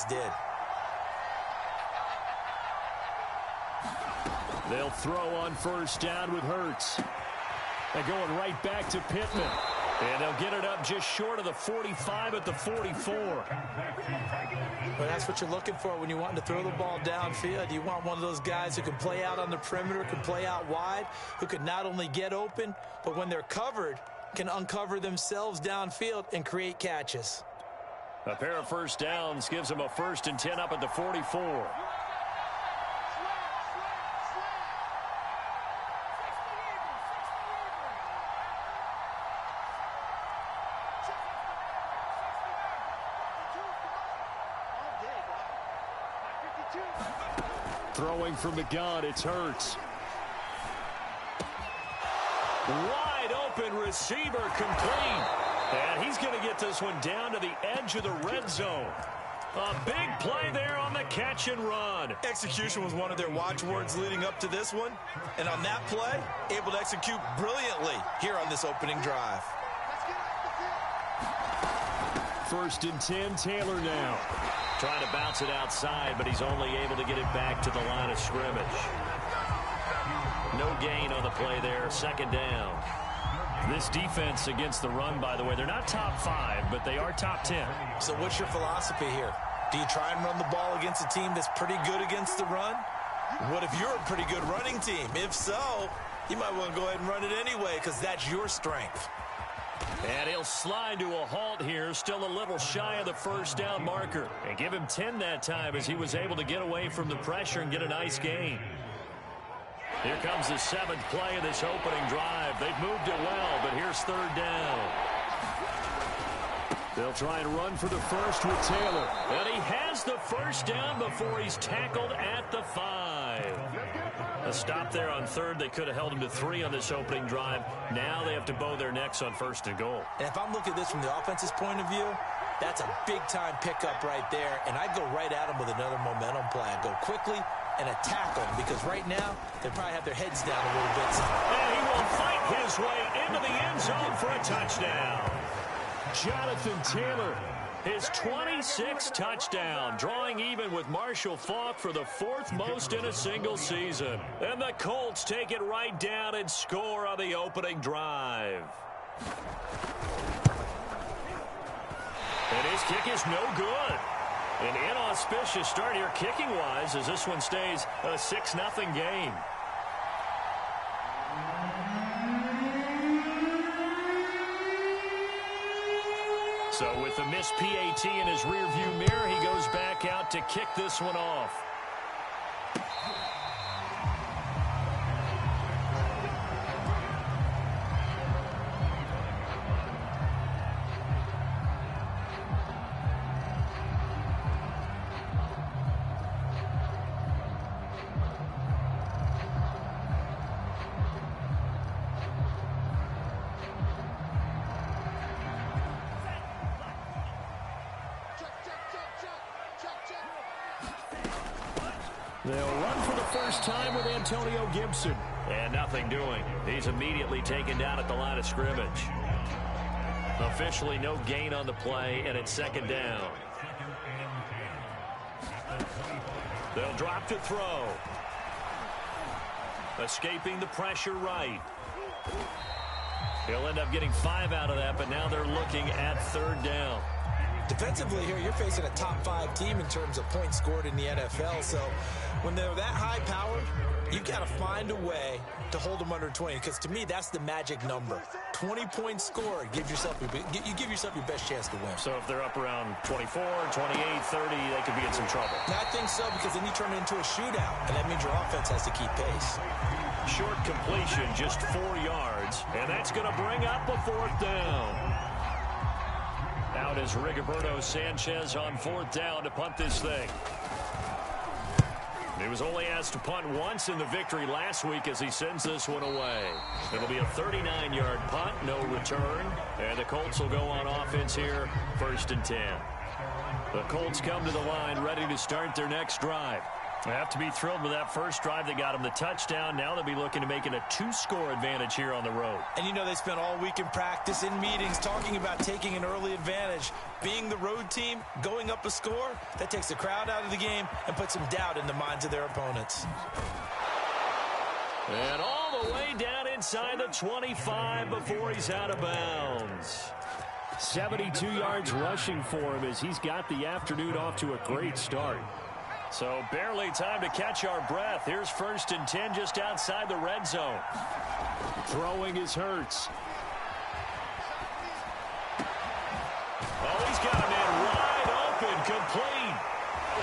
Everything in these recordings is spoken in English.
did. They'll throw on first down with Hurts. They're going right back to Pittman. And they'll get it up just short of the 45 at the 44. But that's what you're looking for when you want to throw the ball downfield. You want one of those guys who can play out on the perimeter, can play out wide, who can not only get open, but when they're covered, can uncover themselves downfield and create catches. A pair of first downs gives them a 1st and 10 up at the 44. Throwing from the gun, it's Hurts. Wide open receiver complete. And he's going to get this one down to the edge of the red zone. A big play there on the catch and run. Execution was one of their watchwords leading up to this one. And on that play, able to execute brilliantly here on this opening drive. 1st and 10, Taylor now. Trying to bounce it outside, but he's only able to get it back to the line of scrimmage. No gain on the play there, 2nd down. This defense against the run, by the way, they're not top 5, but they are top 10. So what's your philosophy here? Do you try and run the ball against a team that's pretty good against the run? What if you're a pretty good running team? If so, you might want to go ahead and run it anyway because that's your strength. And he'll slide to a halt here, still a little shy of the 1st down marker. And give him 10 that time as he was able to get away from the pressure and get a nice gain. Here comes the 7th play of this opening drive. They've moved it well, but here's 3rd down. They'll try and run for the 1st with Taylor. And he has the 1st down before he's tackled at the 5. A stop there on 3rd. They could have held him to 3 on this opening drive. Now they have to bow their necks on 1st and goal. And if I'm looking at this from the offense's point of view, that's a big-time pickup right there. And I go right at him with another momentum play. I go quickly and attack them because right now they probably have their heads down a little bit. And he will fight his way into the end zone for a touchdown. Jonathan Taylor, his 26th touchdown, drawing even with Marshall Faulk for the 4th most in a single season. And the Colts take it right down and score on the opening drive. And his kick is no good. An inauspicious start here kicking-wise as this one stays a 6-0 game. So with the missed PAT in his rearview mirror, he goes back out to kick this one off. They'll run for the first time with Antonio Gibson. And nothing doing. He's immediately taken down at the line of scrimmage. Officially no gain on the play, and it's 2nd down. They'll drop to throw. Escaping the pressure right. He'll end up getting 5 out of that, but now they're looking at 3rd down. Defensively here, you're facing a top 5 team in terms of points scored in the NFL. So when they're that high-powered, you've got to find a way to hold them under 20. Because to me, that's the magic number. 20 points scored. You give yourself your best chance to win. So if they're up around 24, 28, 30, they could be in some trouble. I think so, because then you turn it into a shootout. And that means your offense has to keep pace. Short completion, just 4 yards. And that's going to bring up a 4th down. Out is Rigoberto Sanchez on 4th down to punt this thing. He was only asked to punt once in the victory last week as he sends this one away. It'll be a 39-yard punt, no return. And the Colts will go on offense here, 1st and 10. The Colts come to the line ready to start their next drive. They have to be thrilled with that first drive that got them the touchdown. Now they'll be looking to make it a 2-score advantage here on the road. And you know they spent all week in practice, in meetings, talking about taking an early advantage. Being the road team, going up a score, that takes the crowd out of the game and puts some doubt in the minds of their opponents. And all the way down inside the 25 before he's out of bounds. 72 yards rushing for him as he's got the afternoon off to a great start. So barely time to catch our breath. Here's 1st and 10 just outside the red zone. Throwing is Hurts. Oh, he's got a man wide open, complete.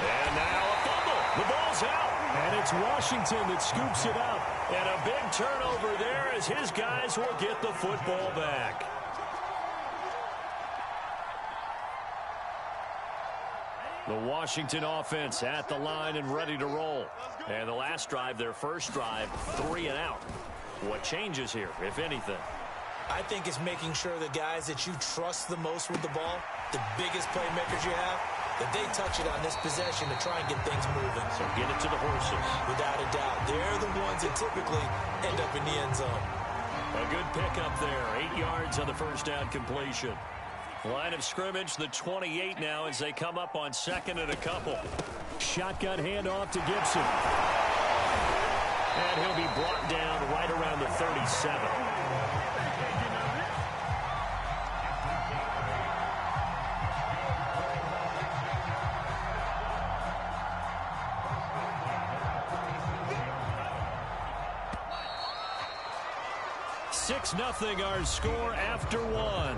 And now a fumble. The ball's out. And it's Washington that scoops it up. And a big turnover there as his guys will get the football back. The Washington offense at the line and ready to roll. And the last drive, their first drive, 3 and out. What changes here, if anything? I think it's making sure the guys that you trust the most with the ball, the biggest playmakers you have, that they touch it on this possession to try and get things moving. So get it to the horses. Without a doubt. They're the ones that typically end up in the end zone. A good pickup there. 8 yards on the first down completion. Line of scrimmage, the 28 now as they come up on 2nd and a couple. Shotgun handoff to Gibson. And he'll be brought down right around the 37. Nothing our score after 1.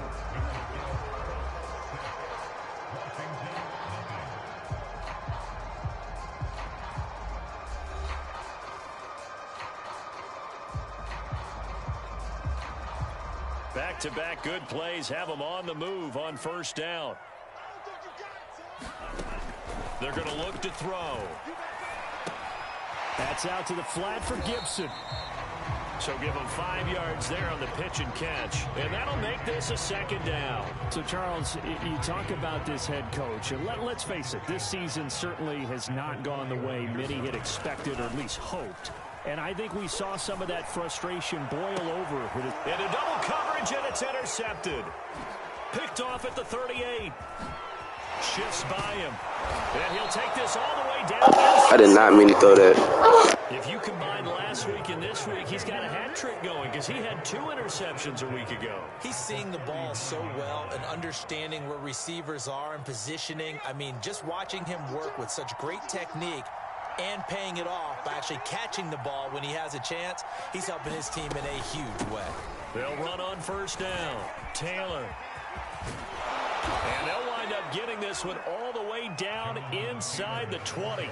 Back-to-back good plays have them on the move on first down. They're going to look to throw. That's out to the flat for Gibson. So give them 5 yards there on the pitch and catch. And that'll make this a 2nd down. So, Charles, you talk about this head coach. And let's face it, this season certainly has not gone the way many had expected or at least hoped. And I think we saw some of that frustration boil over. And a double coverage, and it's intercepted. Picked off at the 38. Shifts by him. And he'll take this all the way down. I did not mean to throw that. If you combine last week and this week, he's got a hat trick going because he had 2 interceptions a week ago. He's seeing the ball so well and understanding where receivers are and positioning. I mean, just watching him work with such great technique and paying it off by actually catching the ball when he has a chance, he's helping his team in a huge way. They'll run on first down. Taylor. And they'll wind up getting this one all the way down inside the 20.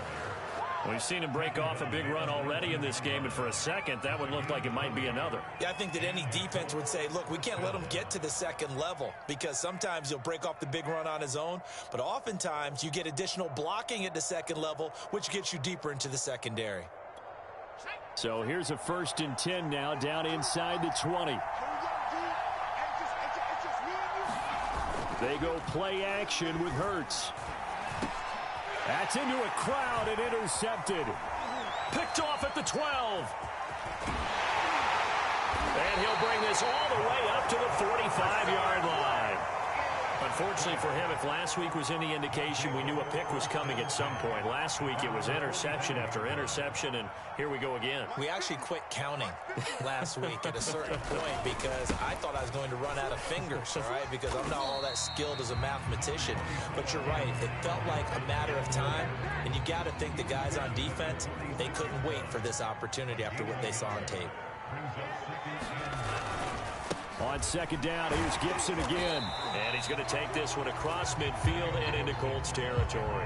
We've seen him break off a big run already in this game, and for a second, that would look like it might be another. Yeah, I think that any defense would say, look, we can't let him get to the 2nd level because sometimes he'll break off the big run on his own, but oftentimes you get additional blocking at the 2nd level, which gets you deeper into the secondary. So here's a 1st and 10 now down inside the 20. They go play action with Hurts. That's into a crowd and intercepted. Picked off at the 12. And he'll bring this all the way up to the 45-yard line. Unfortunately for him, if last week was any indication, we knew a pick was coming at some point. Last week it was interception after interception, and here we go again. We actually quit counting last week at a certain point because I thought I was going to run out of fingers, all right, because I'm not all that skilled as a mathematician. But you're right. It felt like a matter of time, and you got to think the guys on defense, they couldn't wait for this opportunity after what they saw on tape. On 2nd down, here's Gibson again. And he's going to take this one across midfield and into Colts territory.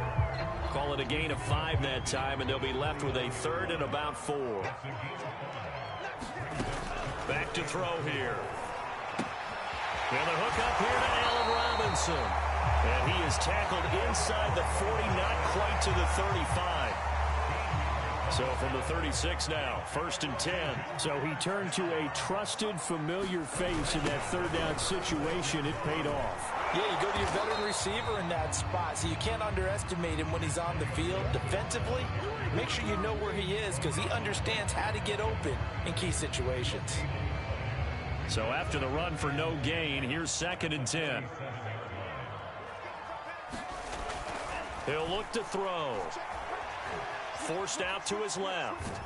Call it a gain of 5 that time, and they'll be left with a 3rd and about 4. Back to throw here. And the hook up here to Allen Robinson. And he is tackled inside the 40, not quite to the 35. So from the 36 now, 1st and 10. So he turned to a trusted, familiar face in that 3rd down situation. It paid off. Yeah, you go to your veteran receiver in that spot, so you can't underestimate him when he's on the field. Defensively, make sure you know where he is because he understands how to get open in key situations. So after the run for no gain, here's 2nd and 10. He'll look to throw. Forced out to his left.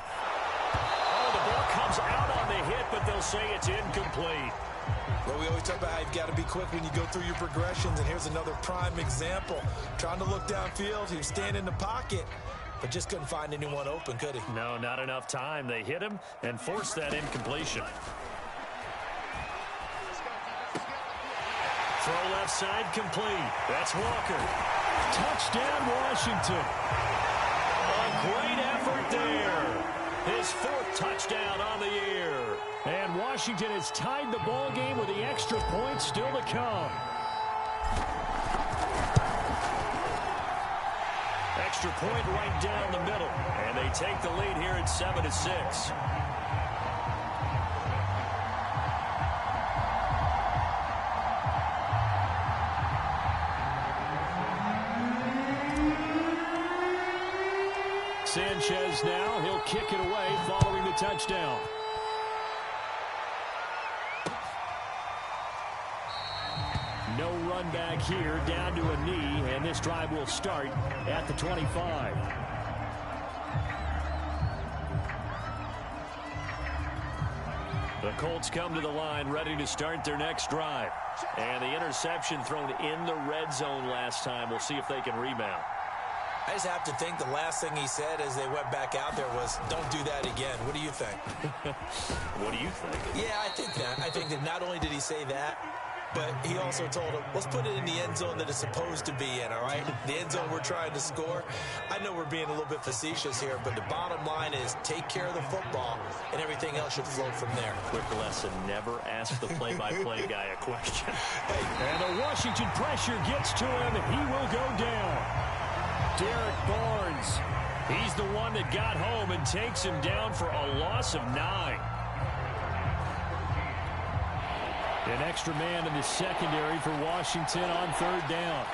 Oh, the ball comes out on the hit, but they'll say it's incomplete. Well, we always talk about how you've got to be quick when you go through your progressions, and here's another prime example. Trying to look downfield, he was standing in the pocket, but just couldn't find anyone open, could he? No, not enough time. They hit him and forced that incompletion. Throw left side complete. That's Walker. Touchdown, Washington. A great effort there. His 4th touchdown on the year. And Washington has tied the ball game with the extra point still to come. Extra point right down the middle. And they take the lead here at 7-6. Sanchez now, he'll kick it away following the touchdown. No run back here, down to a knee, and this drive will start at the 25. The Colts come to the line ready to start their next drive. And the interception thrown in the red zone last time. We'll see if they can rebound. I just have to think the last thing he said as they went back out there was, don't do that again. What do you think? What do you think? Yeah, I think that. I think that not only did he say that, but he also told him, let's put it in the end zone that it's supposed to be in, all right? The end zone we're trying to score. I know we're being a little bit facetious here, but the bottom line is take care of the football, and everything else should flow from there. Quick lesson, never ask the play-by-play guy a question. And the Washington pressure gets to him, and he will go down. Derek Barnes, he's the one that got home and takes him down for a loss of 9. An extra man in the secondary for Washington on 3rd down.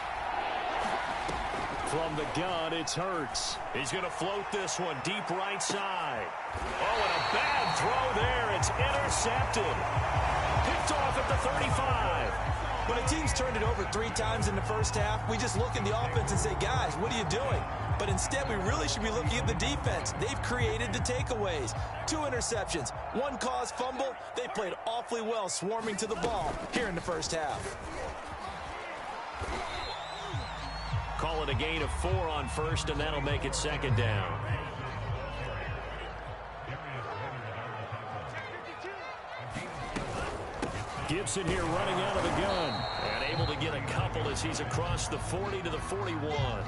From the gun, it's Hurts. He's going to float this one deep right side. Oh, and a bad throw there. It's intercepted. Picked off at the 35. When a team's turned it over 3 times in the first half, we just look at the offense and say, guys, what are you doing? But instead, we really should be looking at the defense. They've created the takeaways. 2 interceptions, 1 caused fumble. They played awfully well swarming to the ball here in the first half. Call it a gain of 4 on 1st, and that'll make it 2nd down. Gibson here running out of the gun. And able to get a couple as he's across the 40 to the 41.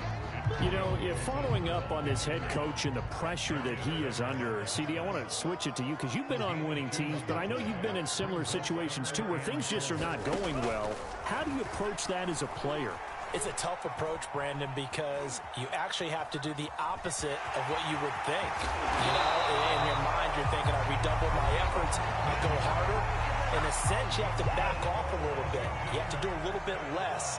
You know, if following up on this head coach and the pressure that he is under, CD, I want to switch it to you because you've been on winning teams, but I know you've been in similar situations too where things just are not going well. How do you approach that as a player? It's a tough approach, Brandon, because you actually have to do the opposite of what you would think. You know, in your mind, you're thinking, I redouble my efforts, I go harder. In a sense, you have to back off a little bit. You have to do a little bit less.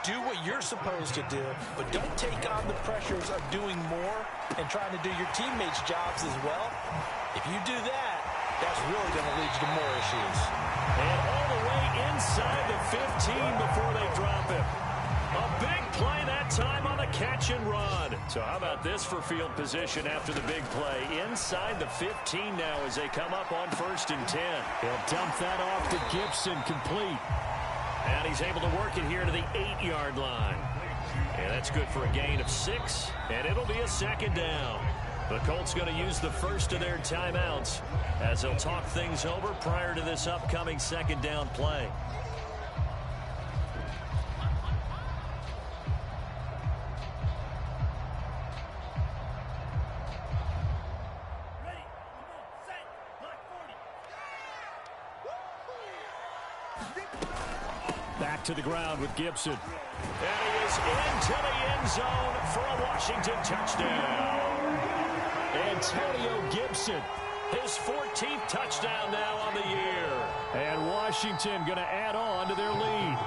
Do what you're supposed to do, but don't take on the pressures of doing more and trying to do your teammates' jobs as well. If you do that, that's really going to lead you to more issues. And all the way inside the 15 before they drop him. A big play that time on the catch and run. So how about this for field position after the big play? Inside the 15 now as they come up on 1st and 10. He'll dump that off to Gibson, complete. And he's able to work it here to the 8-yard line. And that's good for a gain of 6. And it'll be a 2nd down. The Colts going to use the first of their timeouts as they'll talk things over prior to this upcoming 2nd down play. Back to the ground with Gibson. And he is into the end zone for a Washington touchdown. Antonio Gibson. His 14th touchdown now on the year. And Washington going to add on to their lead.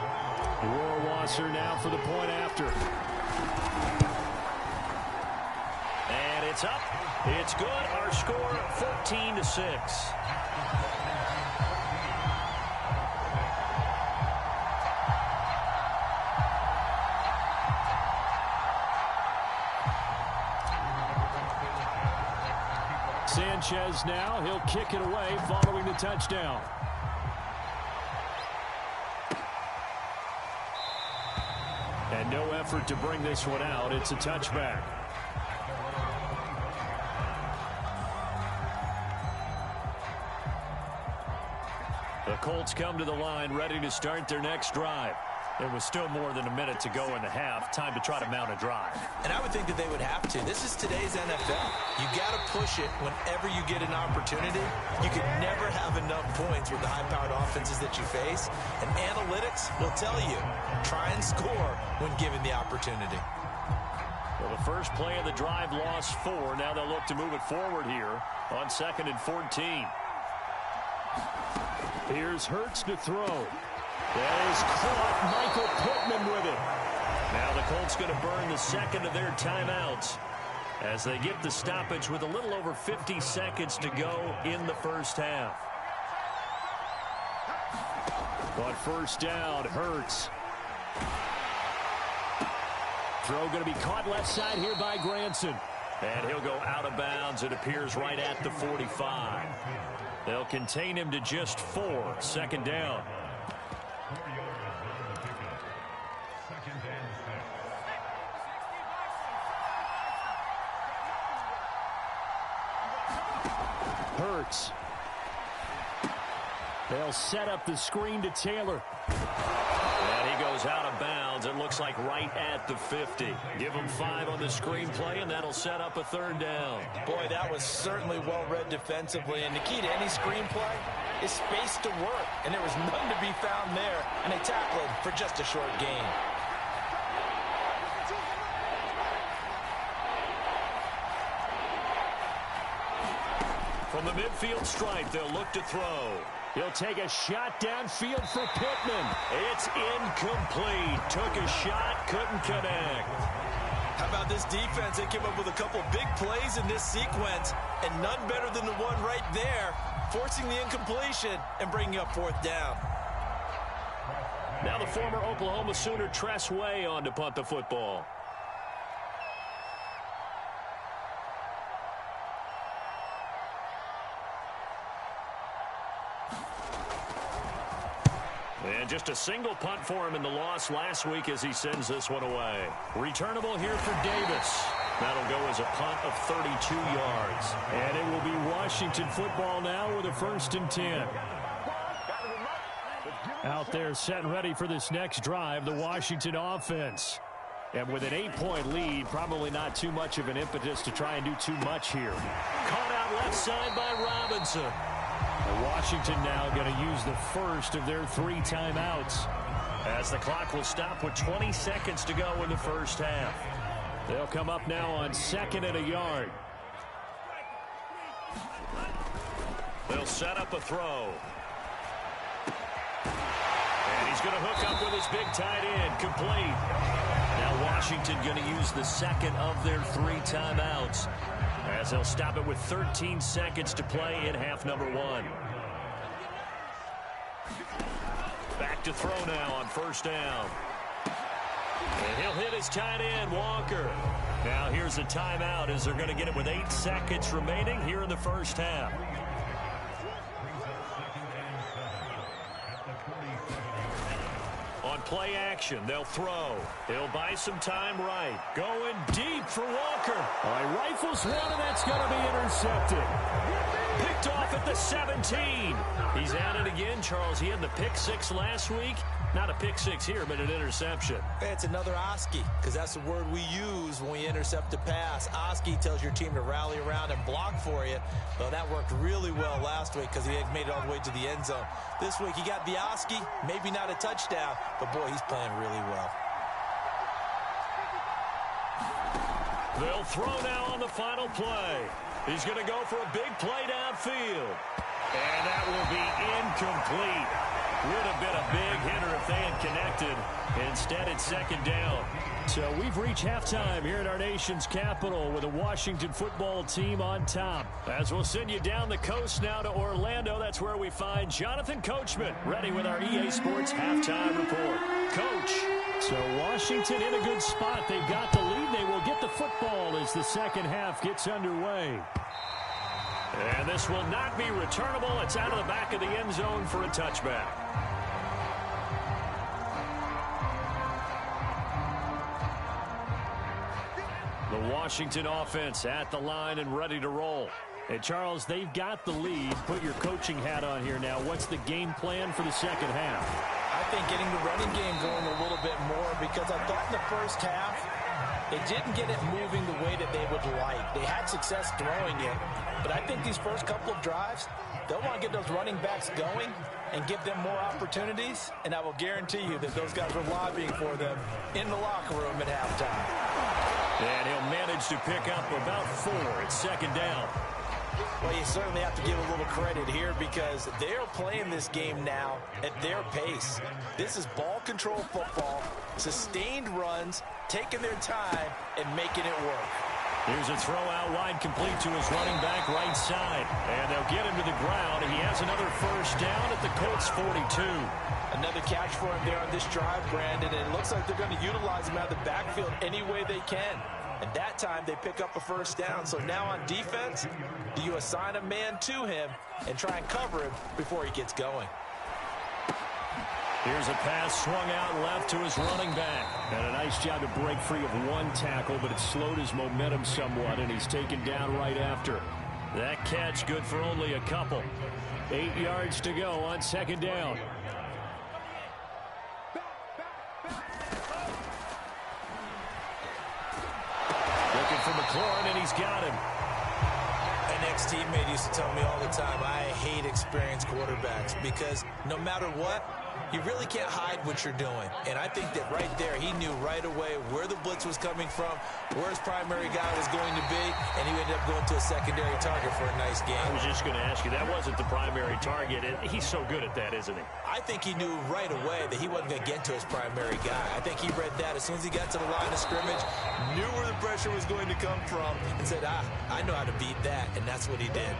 Rohrwasser now for the point after. And it's up. It's good. Our score 14-6. Sanchez now. He'll kick it away following the touchdown. And no effort to bring this one out. It's a touchback. The Colts come to the line ready to start their next drive. There was still more than a minute to go in the half. Time to try to mount a drive. And I would think that they would have to. This is today's NFL. You got to push it whenever you get an opportunity. You can never have enough points with the high-powered offenses that you face. And analytics will tell you, try and score when given the opportunity. Well, the first play of the drive lost 4. Now they'll look to move it forward here on 2nd and 14. Here's Hurts to throw. That is caught. Michael Pittman with it. Now the Colts going to burn the second of their timeouts as they get the stoppage with a little over 50 seconds to go in the first half. On first down, Hurts. Throw going to be caught left side here by Granson. And he'll go out of bounds. It appears right at the 45. They'll contain him to just 4. Second down. Hurts. They'll set up the screen to Taylor. And he goes out of bounds. It looks like right at the 50. Give him 5 on the screenplay, and that'll set up a third down. Boy, that was certainly well-read defensively. And the key to any screenplay is space to work. And there was none to be found there. And they tackle him for just a short gain. From the midfield stripe, they'll look to throw. He'll take a shot downfield for Pittman. It's incomplete. Took a shot, couldn't connect. How about this defense? They came up with a couple big plays in this sequence, and none better than the one right there, forcing the incompletion and bringing up 4th down. Now the former Oklahoma Sooner Tress Way on to punt the football. And just a single punt for him in the loss last week as he sends this one away. Returnable here for Davis. That'll go as a punt of 32 yards. And it will be Washington football now with a 1st and 10. Out there set and ready for this next drive, the Washington offense. And with an 8-point lead, probably not too much of an impetus to try and do too much here. Caught out left side by Robinson. And Washington now going to use the first of their 3 timeouts. As the clock will stop with 20 seconds to go in the first half. They'll come up now on 2nd and a yard. They'll set up a throw. And he's going to hook up with his big tight end. Complete. Now Washington going to use the second of their 3 timeouts, as they'll stop it with 13 seconds to play in half number 1. Back to throw now on first down. And he'll hit his tight end, Walker. Now here's a timeout as they're going to get it with 8 seconds remaining here in the first half. On play action, they'll throw. He'll buy some time right. Going deep for Walker. He rifles one, and that's going to be intercepted. Picked off at the 17. He's at it again, Charles. He had the pick 6 last week. Not a pick 6 here, but an interception. It's another Oski, because that's the word we use when we intercept a pass. Oski tells your team to rally around and block for you. Well, that worked really well last week because he had made it all the way to the end zone. This week, he got the Oski, maybe not a touchdown, but boy, he's playing really well. They'll throw now on the final play. He's going to go for a big play downfield. And that will be incomplete. Would have been a big hitter if they had connected. Instead, it's second down. So we've reached halftime here at our nation's capital with the Washington football team on top. As we'll send you down the coast now to Orlando, that's where we find Jonathan Coachman ready with our EA Sports halftime report. Coach. So Washington in a good spot. They've got the lead. They will get the football as the second half gets underway. And this will not be returnable. It's out of the back of the end zone for a touchback. The Washington offense at the line and ready to roll. Hey, Charles, they've got the lead. Put your coaching hat on here now. What's the game plan for the second half? I think getting the running game going a little bit more, because I thought in the first half they didn't get it moving the way that they would like. They had success throwing it, but I think these first couple of drives, they'll want to get those running backs going and give them more opportunities, and I will guarantee you that those guys were lobbying for them in the locker room at halftime. And he'll manage to pick up about 4 at second down. Well, you certainly have to give a little credit here, because they're playing this game now at their pace. This is ball control football, sustained runs, taking their time and making it work. Here's a throw out wide, complete to his running back right side. And they'll get him to the ground. He has another first down at the Colts 42. Another catch for him there on this drive, Brandon. And it looks like they're going to utilize him out of the backfield any way they can. And that time they pick up a first down. So now on defense, do you assign a man to him and try and cover him before he gets going? Here's a pass swung out left to his running back. And a nice job to break free of one tackle, but it slowed his momentum somewhat, and he's taken down right after. That catch good for only a couple. 8 yards to go on second down. Looking for McLaurin, and he's got him. An ex-teammate used to tell me all the time, I hate experienced quarterbacks, because no matter what, you really can't hide what you're doing. And I think that right there, he knew right away where the blitz was coming from, where his primary guy was going to be, and he ended up going to a secondary target for a nice game. I was just going to ask you, that wasn't the primary target. He's so good at that, isn't he? I think he knew right away that he wasn't going to get to his primary guy. I think he read that as soon as he got to the line of scrimmage, knew where the pressure was going to come from, and said, I know how to beat that, and that's what he did.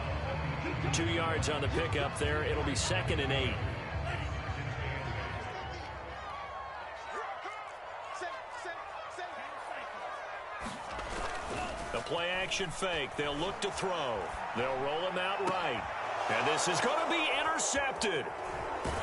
2 yards on the pickup there. It'll be 2nd and 8. The play action fake. They'll look to throw. They'll roll him out right. And this is going to be intercepted.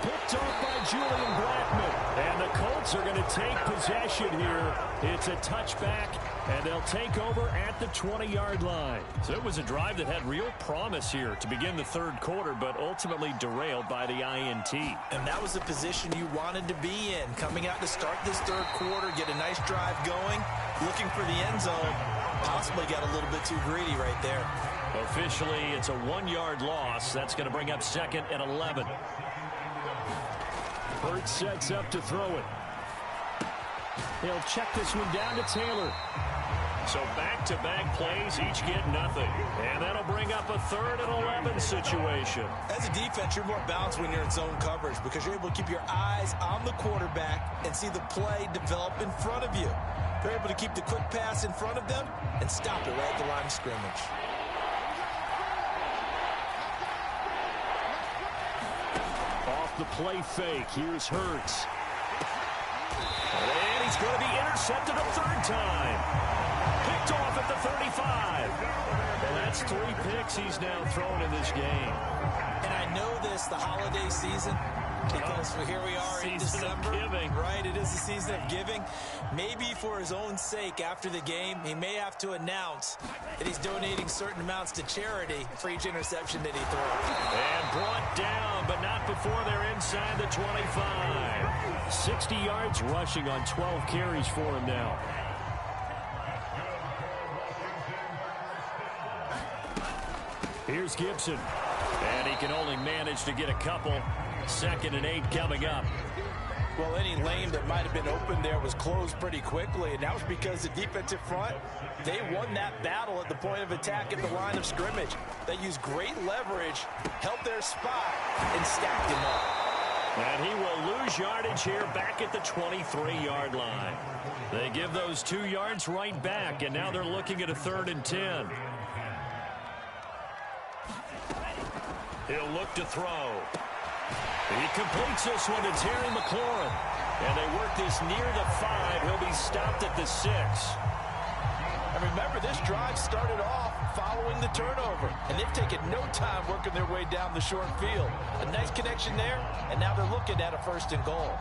Picked off by Julian Blackmon. And the Colts are going to take possession here. It's a touchback, and they'll take over at the 20-yard line. So it was a drive that had real promise here to begin the third quarter, but ultimately derailed by the INT. And that was the position you wanted to be in. Coming out to start this third quarter, get a nice drive going, looking for the end zone. Possibly got a little bit too greedy right there. Officially, it's a 1-yard loss. That's going to bring up 2nd and 11. Hurts sets up to throw it. He'll check this one down to Taylor. So back-to-back plays, each get nothing. And that'll bring up a 3rd and 11 situation. As a defense, you're more balanced when you're in zone coverage, because you're able to keep your eyes on the quarterback and see the play develop in front of you. They're able to keep the quick pass in front of them and stop it right at the line of scrimmage. Off the play fake, here's Hurts. And he's going to be intercepted a 3rd time. Picked off at the 35. And that's 3 picks he's now thrown in this game. And I know this, the holiday season, because here we are in December, right? It is the season of giving. Maybe for his own sake, after the game, he may have to announce that he's donating certain amounts to charity for each interception that he throws. And brought down, but not before they're inside the 25. 60 yards rushing on 12 carries for him now. Here's Gibson. And he can only manage to get a couple. 2nd and 8 coming up. Well, any lane that might have been open there was closed pretty quickly, and that was because the defensive front, they won that battle at the point of attack at the line of scrimmage. They used great leverage, held their spot, and stacked him up. And he will lose yardage here back at the 23-yard line. They give those 2 yards right back, and now they're looking at a 3rd and 10. He'll look to throw. He completes this one to Terry McLaurin. And they work this near the 5. He'll be stopped at the 6. And remember, this drive started off following the turnover. And they've taken no time working their way down the short field. A nice connection there, and now they're looking at a 1st and goal.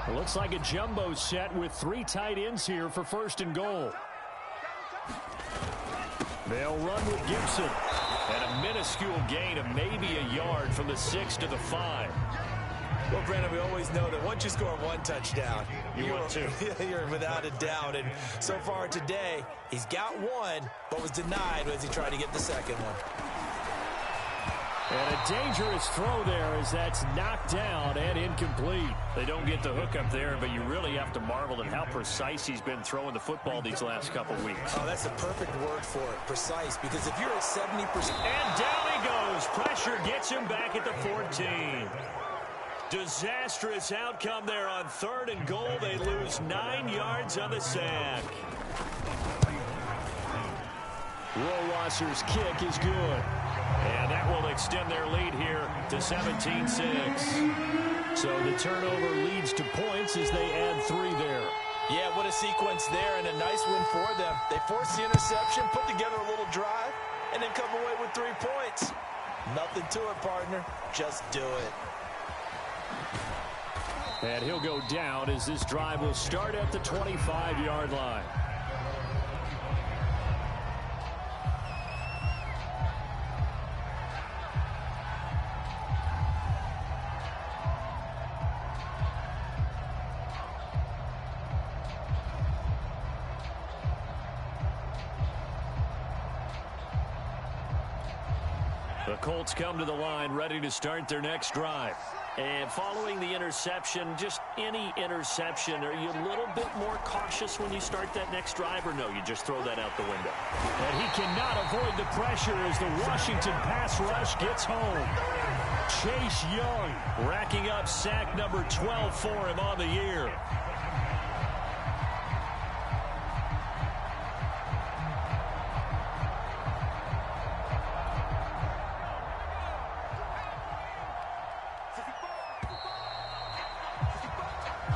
It looks like a jumbo set with 3 tight ends here for 1st and goal. They'll run with Gibson. And a minuscule gain of maybe a yard from the 6 to the 5. Well, Brandon, we always know that once you score 1 touchdown, you're without a doubt. And so far today, he's got 1, but was denied as he tried to get the 2nd one. And a dangerous throw there as that's knocked down and incomplete. They don't get the hook up there, but you really have to marvel at how precise he's been throwing the football these last couple weeks. Oh, that's a perfect word for it, precise, because if you're at 70%. And down he goes. Pressure gets him back at the 14. Disastrous outcome there on 3rd and goal. They lose 9 yards on the sack. Rohrwasser's kick is good. And that will extend their lead here to 17-6. So the turnover leads to points as they add 3 there. Yeah, what a sequence there, and a nice win for them. They forced the interception, put together a little drive, and then come away with 3 points. Nothing to it, partner. Just do it. And he'll go down as this drive will start at the 25-yard line. The Colts come to the line ready to start their next drive. And following the interception, just any interception, are you a little bit more cautious when you start that next drive, or no, you just throw that out the window? And he cannot avoid the pressure as the Washington pass rush gets home. Chase Young racking up sack number 12 for him on the year.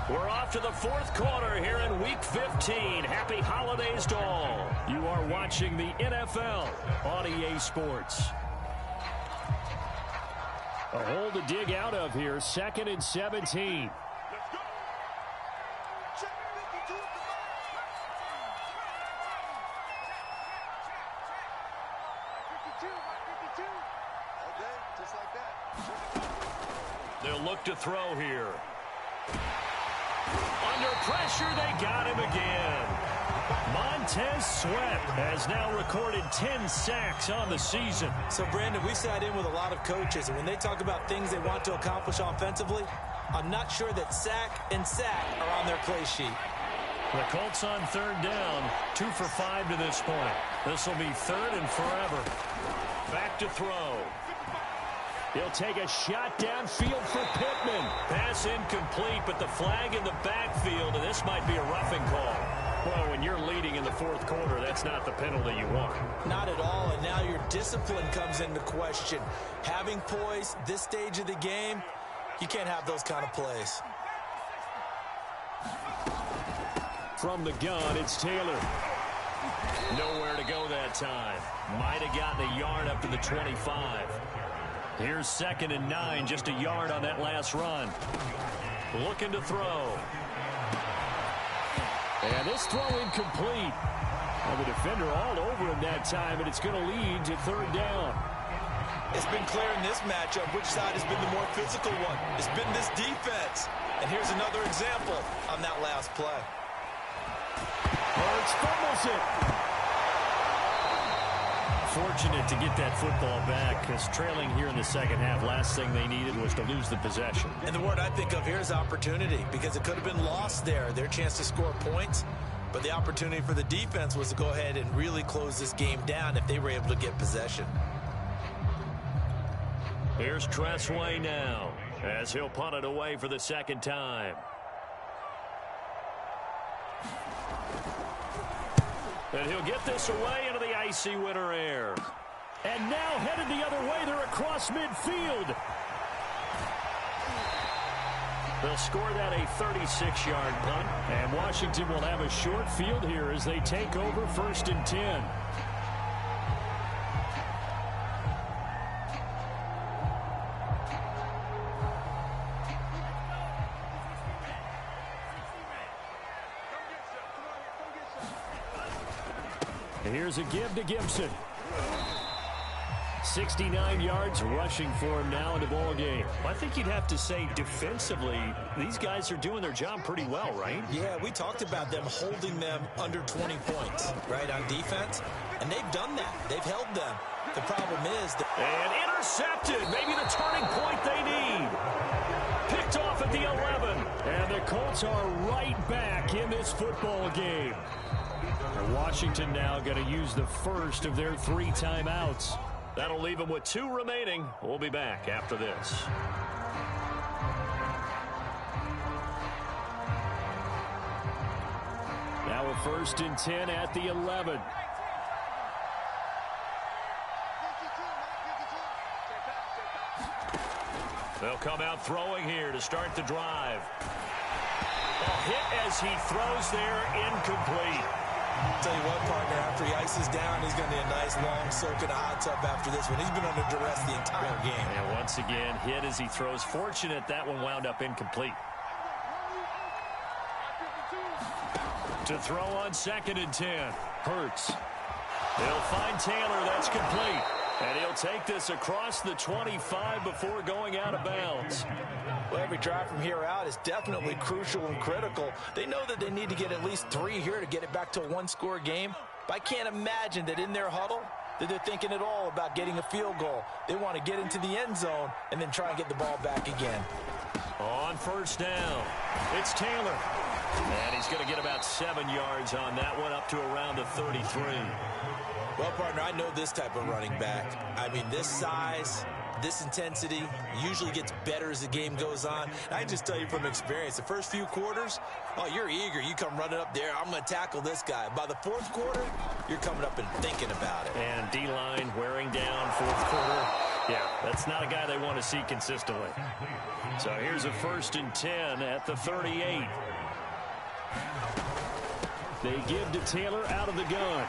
We're off to the 4th quarter here in Week 15. Happy holidays to all. You are watching the NFL on EA Sports. A hole to dig out of here. 2nd and 17. They'll look to throw here. Under pressure, they got him again. Montez Sweat has now recorded 10 sacks on the season. So, Brandon, we sat in with a lot of coaches, and when they talk about things they want to accomplish offensively, I'm not sure that sack and sack are on their play sheet. The Colts on 3rd down, 2 for 5 to this point. This will be 3rd and forever. Back to throw. He'll take a shot downfield for Pittman. Pass incomplete, but the flag in the backfield, and this might be a roughing call. Well, when you're leading in the 4th quarter, that's not the penalty you want. Not at all, and now your discipline comes into question. Having poise this stage of the game, you can't have those kind of plays. From the gun, it's Taylor. Nowhere to go that time. Might have gotten a yard up to the 25. Here's 2nd and 9, just a yard on that last run. Looking to throw. And this throw incomplete. Well, the defender all over him that time, and it's going to lead to 3rd down. It's been clear in this matchup which side has been the more physical one. It's been this defense. And here's another example on that last play. Hurts fumbles it. Fortunate to get that football back, because trailing here in the 2nd half, last thing they needed was to lose the possession. And the word I think of here is opportunity, because it could have been lost there, their chance to score points. But the opportunity for the defense was to go ahead and really close this game down if they were able to get possession. Here's Tressway now as he'll punt it away for the second time. And he'll get this away into the icy winter air. And now headed the other way. They're across midfield. They'll score that a 36-yard punt. And Washington will have a short field here as they take over 1st and 10. Here's a give to Gibson. 69 yards rushing for him now in the ball game. I think you'd have to say defensively, these guys are doing their job pretty well, right? Yeah, we talked about them holding them under 20 points, right, on defense. And they've done that. They've held them. The problem is that... And intercepted. Maybe the turning point they need. Picked off at the 11. And the Colts are right back in this football game. Washington now going to use the first of their 3 timeouts. That'll leave them with 2 remaining. We'll be back after this. Now a 1st and 10 at the 11. They'll come out throwing here to start the drive. A hit as he throws there, incomplete. I'll tell you what, partner, after he ices down, he's going to need a nice long soak in a hot tub after this one. He's been under duress the entire game. And once again, hit as he throws. Fortunate that one wound up incomplete. To throw on 2nd and 10. Hurts. He'll find Taylor. That's complete. And he'll take this across the 25 before going out of bounds. Well, every drive from here out is definitely crucial and critical. They know that they need to get at least 3 here to get it back to a 1-score game. But I can't imagine that in their huddle that they're thinking at all about getting a field goal. They want to get into the end zone and then try and get the ball back again. On 1st down, it's Taylor. And he's going to get about 7 yards on that one, up to around the 33. Well, partner, I know this type of running back. I mean, this size, this intensity usually gets better as the game goes on. I just tell you from experience, the first few quarters, oh, you're eager. You come running up there, I'm going to tackle this guy. By the 4th quarter, you're coming up and thinking about it. And D-line wearing down 4th quarter. Yeah, that's not a guy they want to see consistently. So here's a 1st and 10 at the 38. They give to Taylor out of the gun.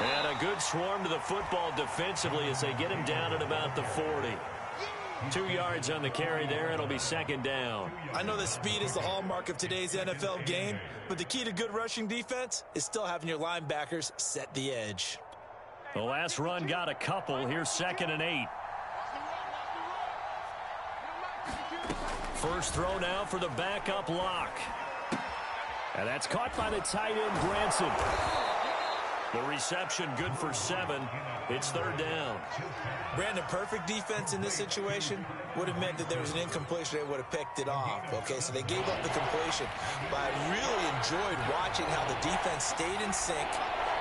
And a good swarm to the football defensively as they get him down at about the 40. 2 yards on the carry there. It'll be 2nd down. I know that speed is the hallmark of today's NFL game, but the key to good rushing defense is still having your linebackers set the edge. The last run got a couple. Here's 2nd and 8. First throw now for the backup lock. And that's caught by the tight end, Granson. The reception good for 7. It's 3rd down. Brandon, perfect defense in this situation would have meant that there was an incompletion. They would have picked it off. Okay, so they gave up the completion. But I really enjoyed watching how the defense stayed in sync,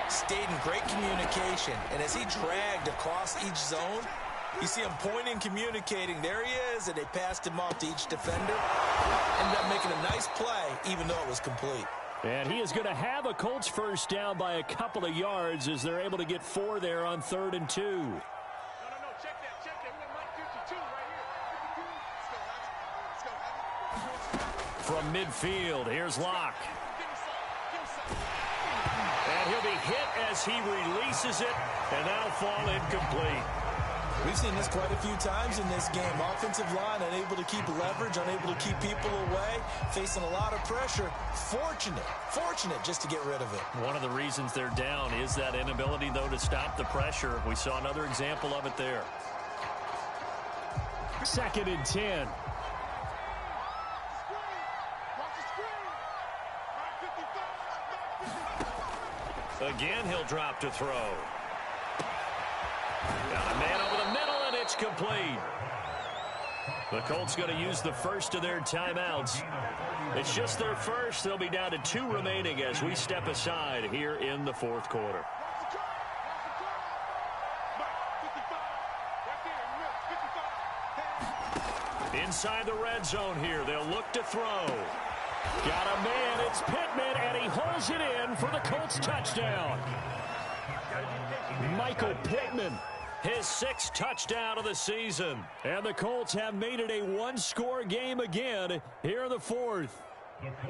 stayed in great communication. And as he dragged across each zone, you see him pointing, communicating. There he is, and they passed him off to each defender. Ended up making a nice play, even though it was complete. And he is going to have a Colts first down by a couple of yards as they're able to get 4 there on 3rd and 2. Check that. We got Mike 52 right here. From midfield, here's Locke. And he'll be hit as he releases it, and that'll fall incomplete. We've seen this quite a few times in this game. Offensive line unable to keep leverage, unable to keep people away, facing a lot of pressure. Fortunate just to get rid of it. One of the reasons they're down is that inability, though, to stop the pressure. We saw another example of it there. 2nd and 10. Again, he'll drop to throw. Got a man over the middle, and it's complete. The Colts going to use the first of their timeouts. It's just their first. They'll be down to 2 remaining as we step aside here in the 4th quarter. inside the red zone here. They'll look to throw. Got a man. It's Pittman, and he holds it in for the Colts touchdown. Michael Pittman, his 6th touchdown of the season. And the Colts have made it a one-score game again here in the 4th.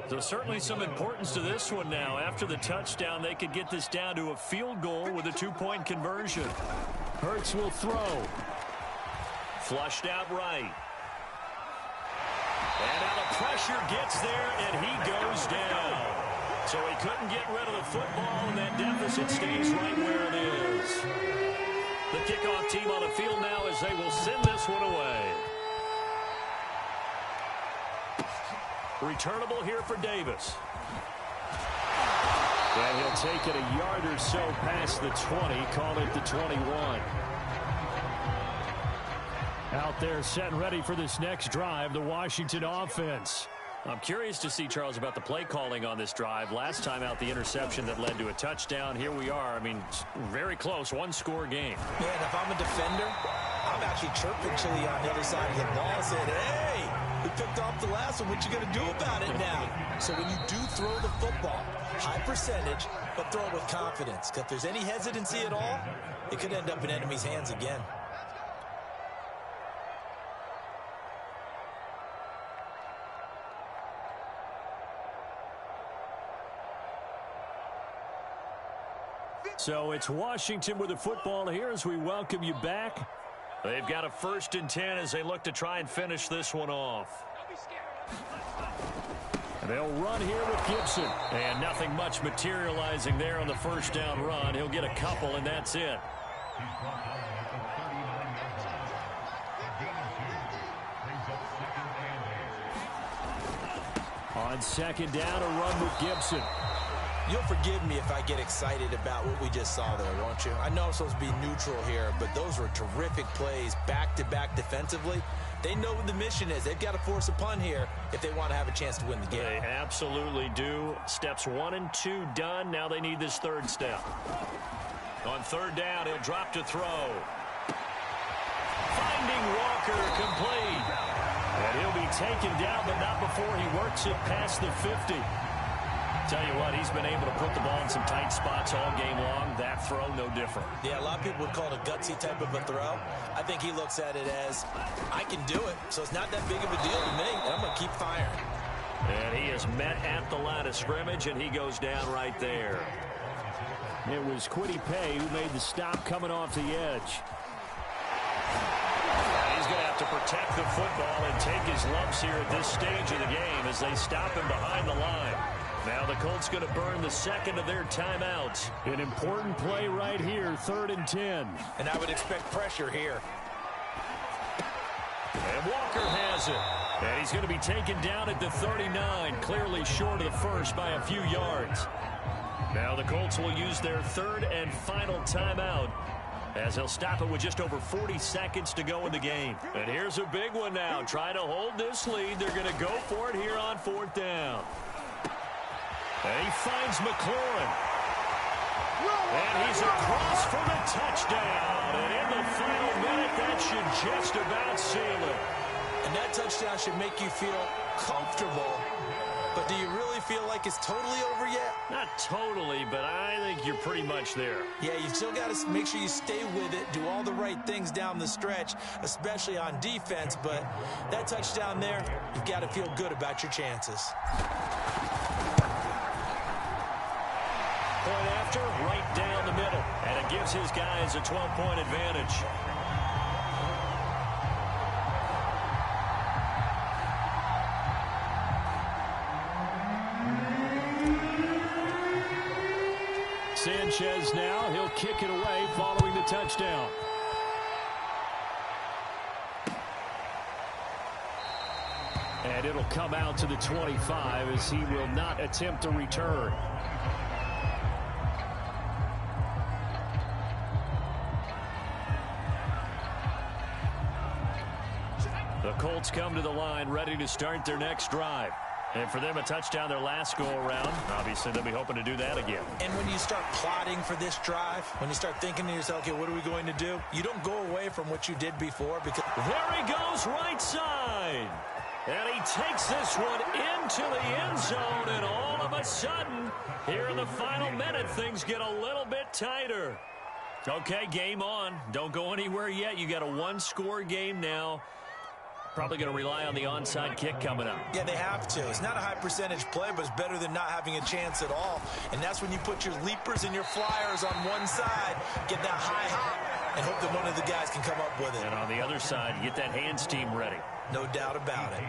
So certainly some importance to this one now. After the touchdown, they could get this down to a field goal with a 2-point conversion. Hurts will throw. Flushed out right. And now the pressure gets there, and he goes down. So he couldn't get rid of the football, and that deficit stays right where it is. The kickoff team on the field now as they will send this one away. Returnable here for Davis. And he'll take it a yard or so past the 20, call it the 21. Out there set and ready for this next drive, the Washington offense. I'm curious to see, Charles, about the play calling on this drive. Last time out, the interception that led to a touchdown. Here we are. I mean, very close, one-score game. Yeah, and if I'm a defender, I'm actually chirping Chili on the other side of the ball and saying, hey, we picked off the last one. What you going to do about it now? So when you do throw the football, high percentage, but throw it with confidence. Because if there's any hesitancy at all, it could end up in enemy's hands again. So it's Washington with the football here as we welcome you back. They've got a 1st and 10 as they look to try and finish this one off. They'll run here with Gibson. And nothing much materializing there on the 1st down run. He'll get a couple, and that's it. On 2nd down, a run with Gibson. You'll forgive me if I get excited about what we just saw there, won't you? I know I'm supposed to be neutral here, but those were terrific plays back-to-back defensively. They know what the mission is. They've got to force a punt here if they want to have a chance to win the game. They absolutely do. Steps 1 and 2 done. Now they need this 3rd step. On 3rd down, he'll drop to throw. Finding Walker complete. And he'll be taken down, but not before he works it past the 50. Tell you what, he's been able to put the ball in some tight spots all game long. That throw, no different. Yeah, a lot of people would call it a gutsy type of a throw. I think he looks at it as, I can do it, so it's not that big of a deal to me. I'm going to keep firing. And he is met at the line of scrimmage, and he goes down right there. It was Kwity Paye who made the stop coming off the edge. He's going to have to protect the football and take his lumps here at this stage of the game as they stop him behind the line. Now the Colts going to burn the 2nd of their timeouts. An important play right here, 3rd and 10. And I would expect pressure here. And Walker has it. And he's going to be taken down at the 39, clearly short of the 1st by a few yards. Now the Colts will use their 3rd and final timeout as they'll stop it with just over 40 seconds to go in the game. And here's a big one now. Trying to hold this lead. They're going to go for it here on 4th down. And he finds McLaurin. And he's across for the touchdown. And in the final minute, that should just about seal it. And that touchdown should make you feel comfortable. But do you really feel like it's totally over yet? Not totally, but I think you're pretty much there. Yeah, you've still got to make sure you stay with it, do all the right things down the stretch, especially on defense. But that touchdown there, you've got to feel good about your chances. Point after, right down the middle. And it gives his guys a 12-point advantage. Sanchez now, he'll kick it away following the touchdown. And it'll come out to the 25 as he will not attempt a return. The Colts come to the line ready to start their next drive. And for them, a touchdown their last go-around. Obviously, they'll be hoping to do that again. And when you start plotting for this drive, when you start thinking to yourself, okay, what are we going to do? You don't go away from what you did before because... There he goes, right side. And he takes this one into the end zone, and all of a sudden, here in the final minute, things get a little bit tighter. Okay, game on. Don't go anywhere yet. You got a one-score game now. Probably going to rely on the onside kick coming up. Yeah, they have to. It's not a high-percentage play, but it's better than not having a chance at all. And that's when you put your leapers and your flyers on one side, get that high hop, and hope that one of the guys can come up with it. And on the other side, you get that hands team ready. No doubt about it.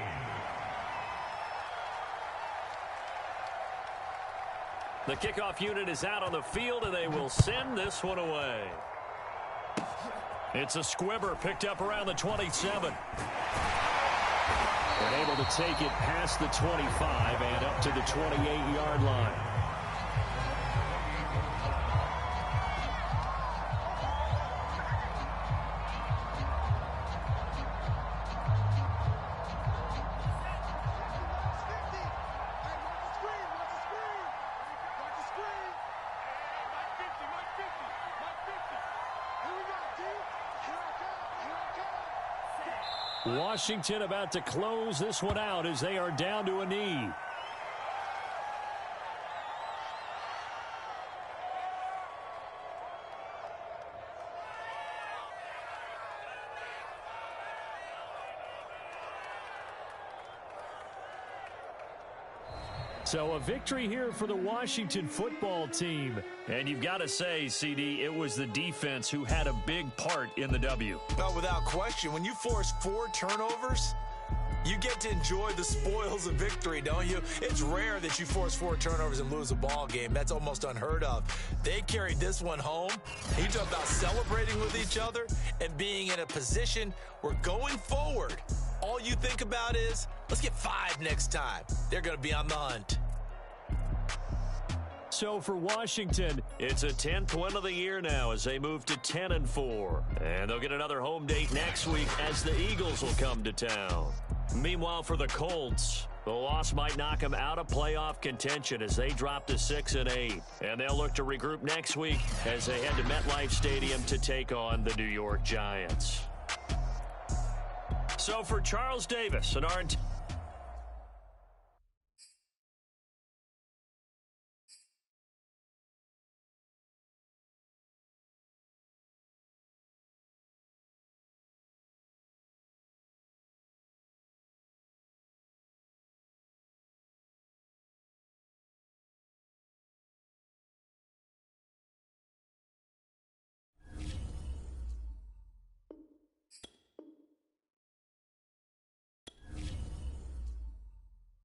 The kickoff unit is out on the field, and they will send this one away. It's a squibber picked up around the 27. And able to take it past the 25 and up to the 28-yard line. Washington about to close this one out as they are down to a knee. So a victory here for the Washington football team. And you've got to say, CD, it was the defense who had a big part in the W. Well, without question, when you force 4 turnovers, you get to enjoy the spoils of victory, don't you? It's rare that you force 4 turnovers and lose a ball game. That's almost unheard of. They carried this one home. You talk about celebrating with each other and being in a position where going forward, all you think about is, let's get 5 next time. They're going to be on the hunt. So for Washington, it's a 10th win of the year now as they move to 10-4. And they'll get another home date next week as the Eagles will come to town. Meanwhile, for the Colts, the loss might knock them out of playoff contention as they drop to 6-8. And they'll look to regroup next week as they head to MetLife Stadium to take on the New York Giants. So for Charles Davis and our